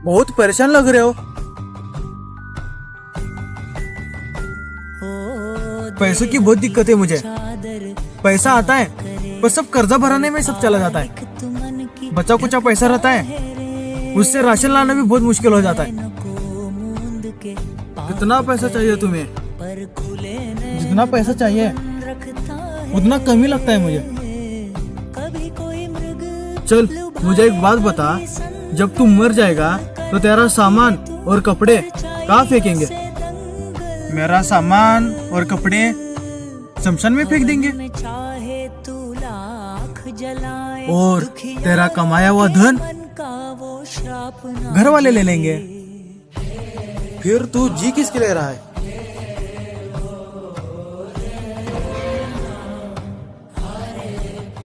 बहुत परेशान लग रहे हो। पैसों की बहुत दिक्कत है मुझे। पैसा आता है पर सब कर्जा भराने में सब चला जाता है। बचा कुचा पैसा रहता है उससे राशन लाना भी बहुत मुश्किल हो जाता है। कितना पैसा चाहिए तुम्हें? जितना पैसा चाहिए उतना कम ही लगता है मुझे। चल मुझे एक बात बता, जब तू मर जाएगा तो तेरा सामान और कपड़े कहाँ फेंकेंगे? मेरा सामान और कपड़े शमशान में फेंक देंगे और तेरा कमाया हुआ धन घर वाले ले लेंगे। फिर तू जी किसके ले रहा है?